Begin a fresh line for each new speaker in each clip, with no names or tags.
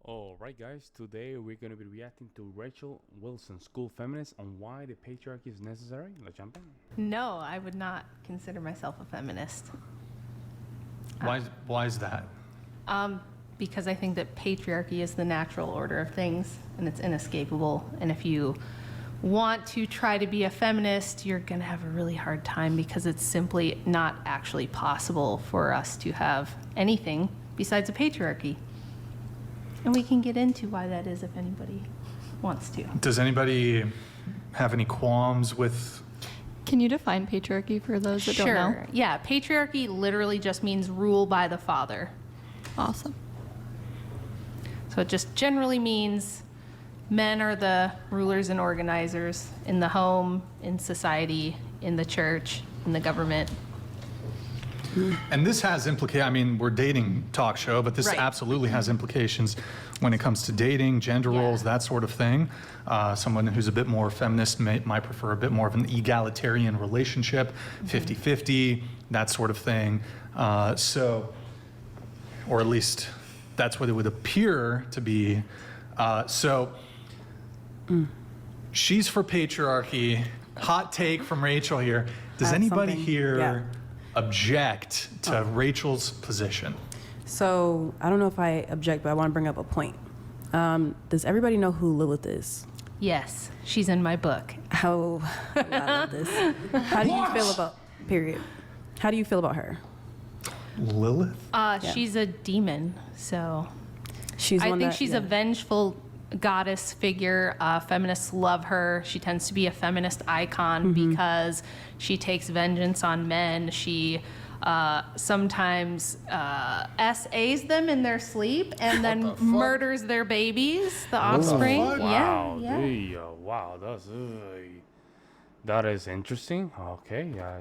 All right, guys. Today we're going to be reacting to Rachel Wilson, school feminist, on why the patriarchy is necessary. La champa.
No, I would not consider myself a feminist.
Why is that?
Because I think that patriarchy is the natural order of things and it's inescapable. And if you want to try to be a feminist, you're going to have a really hard time because it's simply not actually possible for us to have anything besides a patriarchy. And we can get into why that is if anybody wants to.
Does anybody have any qualms with?
Can you define patriarchy for those that don't know?
Sure. Yeah, patriarchy literally just means rule by the father.
Awesome.
So it just generally means men are the rulers and organizers in the home, in society, in the church, in the government.
And this has I mean, we're dating talk show, but this
Right.
absolutely has implications when it comes to dating, gender
Yeah.
roles, that sort of thing. Someone who's a bit more feminist might prefer a bit more of an egalitarian relationship, 50-50, that sort of thing. Or at least that's what it would appear to be. She's for patriarchy. Hot take from Rachel here. Does anybody
something.
here
Yeah.
object to Rachel's position?
So I don't know if I object, but I want to bring up a point. Does everybody know who Lilith is?
Yes, she's in my book.
How I love this. How do you feel about period? How do you feel about her?
Lilith?
She's a demon, so
She's
I
one
think
that,
she's
yeah.
a vengeful goddess figure. Feminists love her. She tends to be a feminist icon because she takes vengeance on men. She sometimes SAs them in their sleep and then murders their babies, the offspring.
fuck?
Wow.
Yeah, yeah.
Wow. That is interesting. Okay. Yeah.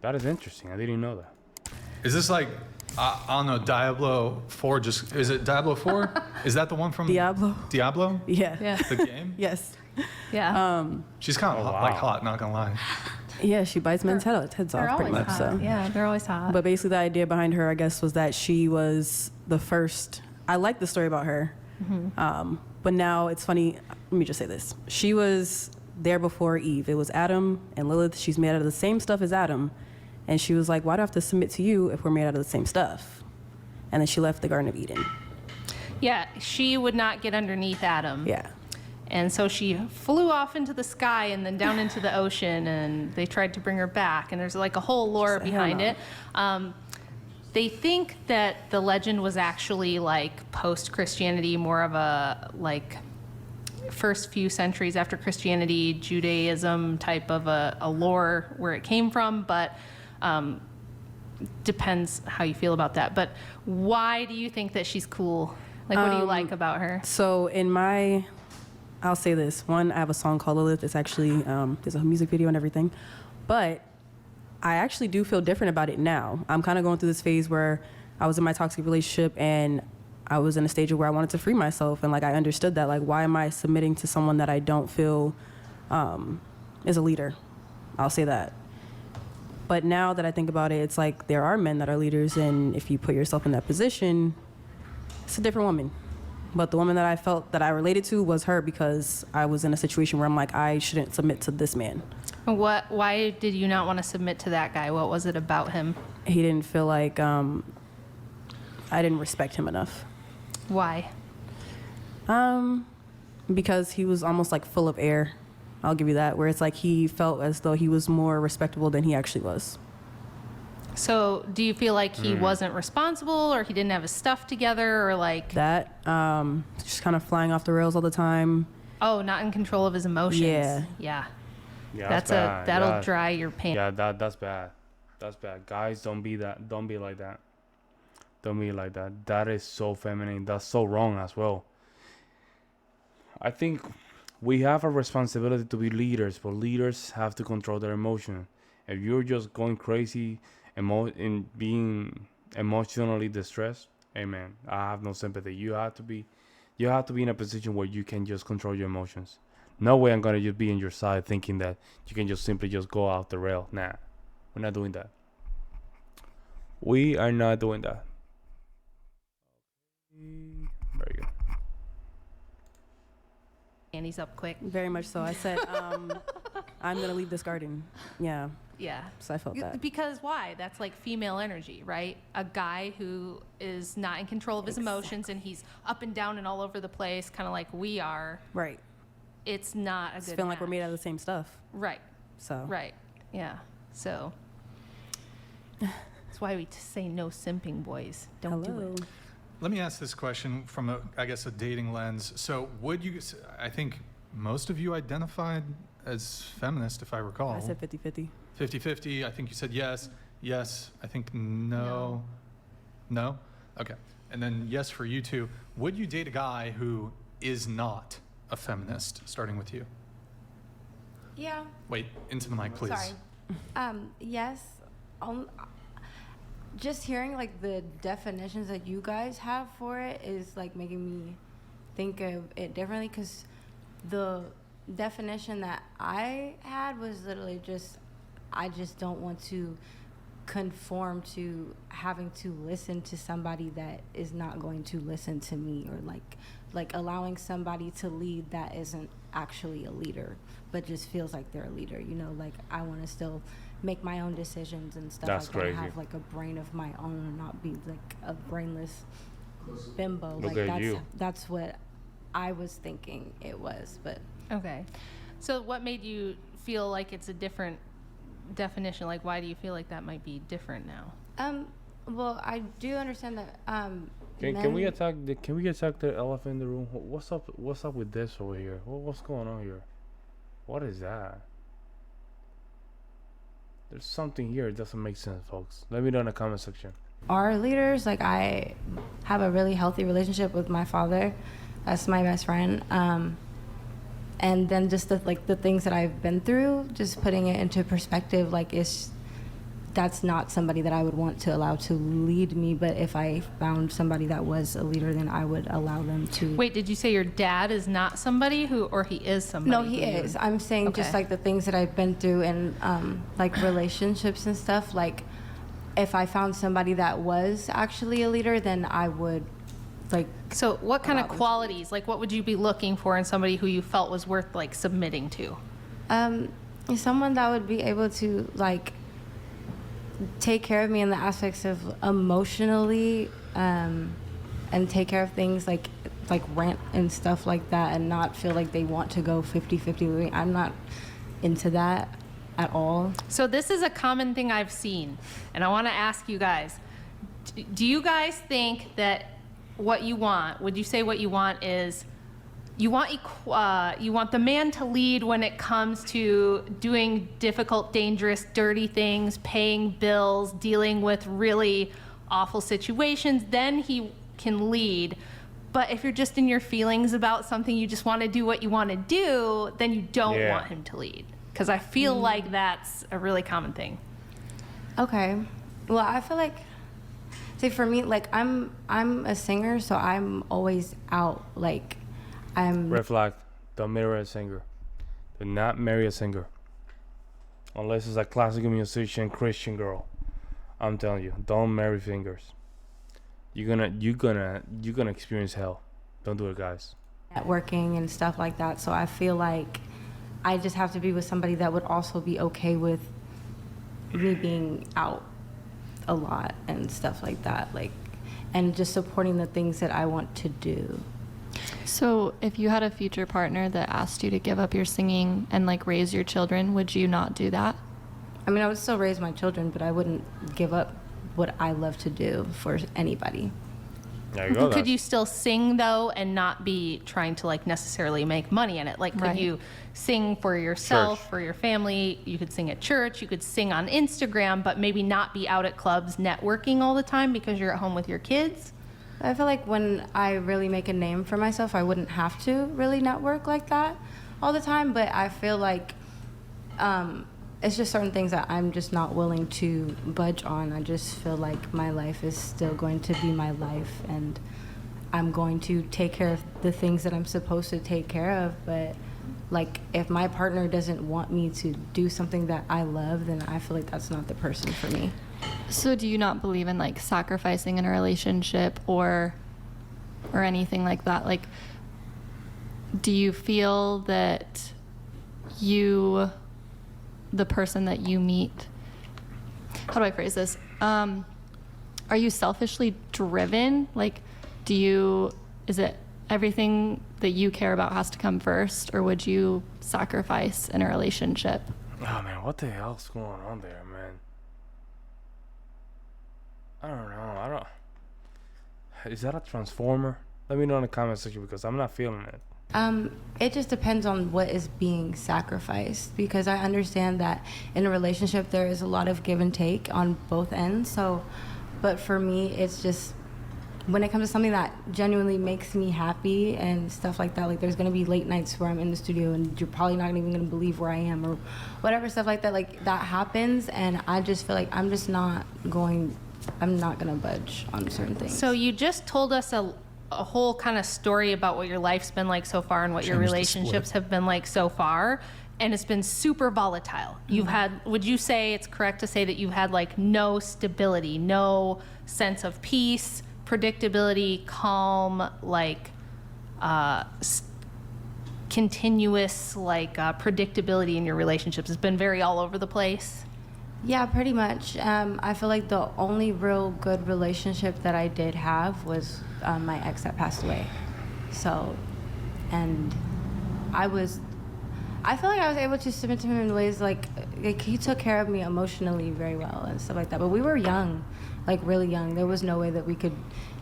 That is interesting. I didn't know that.
Is this like, I don't know, Diablo 4? Is it Diablo 4? Is that the one from
Diablo.
Diablo?
Yeah.
Yeah,
The game?
Yes.
yeah.
She's kind of
Oh,
like
wow.
hot, not gonna lie.
Yeah, she bites men's heads
They're
off pretty
always
much.
hot.
So.
Yeah, they're always hot.
But basically, the idea behind her, I guess, was that she was the first. I like the story about her. But now it's funny. Let me just say this. She was there before Eve. It was Adam and Lilith. She's made out of the same stuff as Adam. And she was like, why do I have to submit to you if we're made out of the same stuff? And then she left the Garden of Eden.
Yeah, she would not get underneath Adam.
Yeah.
And so she flew off into the sky and then down into the ocean, and they tried to bring her back. And there's like a whole lore
Hell
behind
no.
it. They think that the legend was actually like post-Christianity, more of a like first few centuries after Christianity, Judaism type of a lore where it came from, but depends how you feel about that. But why do you think that she's cool? Like, what do you like about her?
So I'll say this. One, I have a song called Lilith. It's actually, there's a music video and everything. But I actually do feel different about it now. I'm kind of going through this phase where I was in my toxic relationship and I was in a stage where I wanted to free myself. And like, I understood that, like, why am I submitting to someone that I don't feel is a leader? I'll say that. But now that I think about it, it's like there are men that are leaders. And if you put yourself in that position, it's a different woman. But the woman that I felt that I related to was her because I was in a situation where I'm like, I shouldn't submit to this man.
Why did you not want to submit to that guy? What was it about him?
He didn't feel like I didn't respect him enough.
Why?
Because he was almost like full of air. I'll give you that. Where it's like he felt as though he was more respectable than he actually was.
So do you feel like he wasn't responsible, or he didn't have his stuff together, or like,
That just kind of flying off the rails all the time.
oh, not in control of his emotions?
Yeah.
Yeah.
Yeah.
That'll
Yeah.
dry your pants.
Yeah. That's bad. That's bad. Guys, don't be that. Don't be like that. Don't be like that. That is so feminine. That's so wrong as well. I think we have a responsibility to be leaders, but leaders have to control their emotion. If you're just going crazy in being emotionally distressed, hey man, I have no sympathy. You have to be in a position where you can just control your emotions. No way I'm gonna just be in your side thinking that you can just simply just go off the rail. Nah, we're not doing that. We are not doing that.
And he's up quick.
Very much so. I said, I'm going to leave this garden. Yeah.
Yeah.
So I felt that.
Because why? That's like female energy, right? A guy who is not in control of his emotions and he's up and down and all over the place, kind of like we are.
Right.
It's not a
It's
good
feeling like we're
match.
made out of the same stuff.
Right.
So.
Right. Yeah. So that's why we say no simping, boys. Don't do
Hello.
it.
Let me ask this question from I guess, a dating lens. So I think most of you identified as feminist, if I recall.
I said 50-50.
50-50, I think you said yes. Yes, I think no. No? Okay. And then yes for you two. Would you date a guy who is not a feminist, starting with you?
Yeah.
Wait, into the mic, please.
Sorry. Yes. Just hearing like the definitions that you guys have for it is like making me think of it differently, because the definition that I had was literally just, I just don't want to conform to having to listen to somebody that is not going to listen to me, or like allowing somebody to lead that isn't actually a leader but just feels like they're a leader, you know. Like I want to still make my own decisions and stuff.
That's
like that,
crazy.
and have like a brain of my own and not be like a brainless bimbo.
Look
like
at you.
that's what I was thinking it was. But
Okay. So what made you feel like it's a different definition? Like, why do you feel like that might be different now?
well, I do understand that
Can we attack the elephant in the room? What's up with this over here? What's going on here? What is that? There's something here. It doesn't make sense, folks. Let me know in the comment section.
are leaders. Like I have a really healthy relationship with my father. That's my best friend. And then just the things that I've been through, just putting it into perspective, like that's not somebody that I would want to allow to lead me. But if I found somebody that was a leader, then I would allow them to.
Wait, did you say your dad is not somebody who, or he is somebody?
No, he
who you
is.
would-
I'm saying just
Okay.
like the things that I've been through and like relationships and stuff. Like if I found somebody that was actually a leader, then I would like.
So what kind of
allow them to
qualities, like what would you be looking for in somebody who you felt was worth like submitting to?
Someone that would be able to like take care of me in the aspects of emotionally, and take care of things like rent and stuff like that, and not feel like they want to go 50-50 with me. I'm not into that at all.
So this is a common thing I've seen, and I want to ask you guys, do you guys think that what you want, would you say what you want is you want the man to lead when it comes to doing difficult, dangerous, dirty things, paying bills, dealing with really awful situations, then he can lead. But if you're just in your feelings about something, you just want to do what you want to do, then you don't
Yeah.
want him to lead. Because I feel like that's a really common thing.
Okay. Well, I feel like, say for me, like I'm a singer, so I'm always out. Like I'm.
Red flag. Don't marry a singer. Do not marry a singer. Unless it's a classical musician, Christian girl. I'm telling you, don't marry singers. You're gonna experience hell. Don't do it, guys.
Networking and stuff like that. So I feel like I just have to be with somebody that would also be okay with me being out a lot and stuff like that. Like, and just supporting the things that I want to do.
So, if you had a future partner that asked you to give up your singing and like raise your children, would you not do that?
I mean, I would still raise my children, but I wouldn't give up what I love to do for anybody.
There you go.
Could
that's-
you still sing though and not be trying to like necessarily make money in it? Like, could
Right.
you sing for yourself,
Church.
for your family? You could sing at church, you could sing on Instagram, but maybe not be out at clubs networking all the time because you're at home with your kids?
I feel like when I really make a name for myself, I wouldn't have to really network like that all the time. But I feel like it's just certain things that I'm just not willing to budge on. I just feel like my life is still going to be my life, and I'm going to take care of the things that I'm supposed to take care of. But like, if my partner doesn't want me to do something that I love, then I feel like that's not the person for me.
So, do you not believe in like sacrificing in a relationship or anything like that? Like, do you feel that you, the person that you meet, how do I phrase this? Are you selfishly driven? Like, is it everything that you care about has to come first, or would you sacrifice in a relationship?
Oh man, what the hell's going on there, man? I don't know. Is that a transformer? Let me know in the comment section because I'm not feeling it.
It just depends on what is being sacrificed, because I understand that in a relationship there is a lot of give and take on both ends. So, but for me, it's just when it comes to something that genuinely makes me happy and stuff like that, like there's gonna be late nights where I'm in the studio and you're probably not even gonna believe where I am or whatever, stuff like that. Like that happens, and I just feel like I'm not gonna budge on certain things.
So you just told us a whole kind of story about what your life's been like so far and what your
Change the
relationships
split.
have been like so far. And it's been super volatile. You've had, would you say it's correct to say that you've had like no stability, no sense of peace, predictability, calm, like continuous like predictability in your relationships? It's been very all over the place.
Yeah, pretty much. I feel like the only real good relationship that I did have was my ex that passed away. So, and I feel like I was able to submit to him in ways like he took care of me emotionally very well and stuff like that. But we were young, like really young. There was no way that we could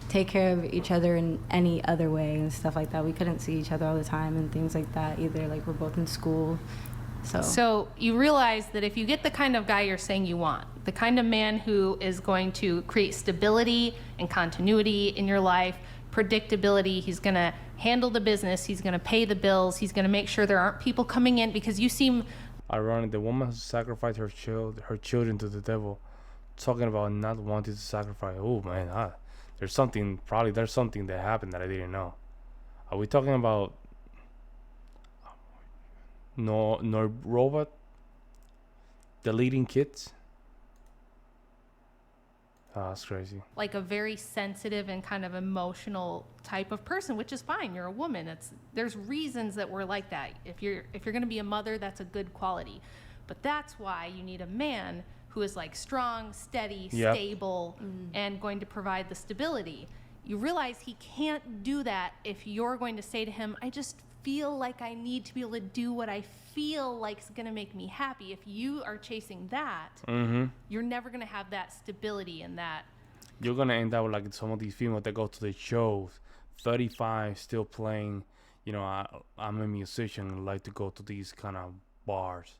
take care of each other in any other way and stuff like that. We couldn't see each other all the time and things like that either. Like we're both in school.
So you realize that if you get the kind of guy you're saying you want, the kind of man who is going to create stability and continuity in your life, predictability, he's going to handle the business, he's going to pay the bills, he's going to make sure there aren't people coming in, because you seem
Ironic, the woman who sacrificed her children to the devil, talking about not wanting to sacrifice. Oh man, there's something that happened that I didn't know. Are we talking about no robot deleting kids? Oh, that's crazy.
like a very sensitive and kind of emotional type of person, which is fine. You're a woman. There's reasons that we're like that. If you're going to be a mother, that's a good quality. But that's why you need a man who is like strong, steady,
Yep.
stable, and going to provide the stability. You realize he can't do that if you're going to say to him, I just feel like I need to be able to do what I feel like is going to make me happy. If you are chasing that, you're never going to have that stability and that.
You're gonna end up like some of these females that go to the shows, 35, still playing. You know, I'm a musician and like to go to these kind of bars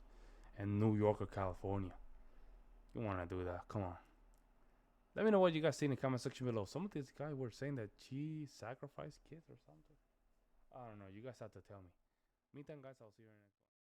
in New York or California. You wanna do that? Come on. Let me know what you guys see in the comment section below. Some of these guys were saying that she sacrificed kids or something. I don't know. You guys have to tell me. Meantime, guys, I'll see you in the next one.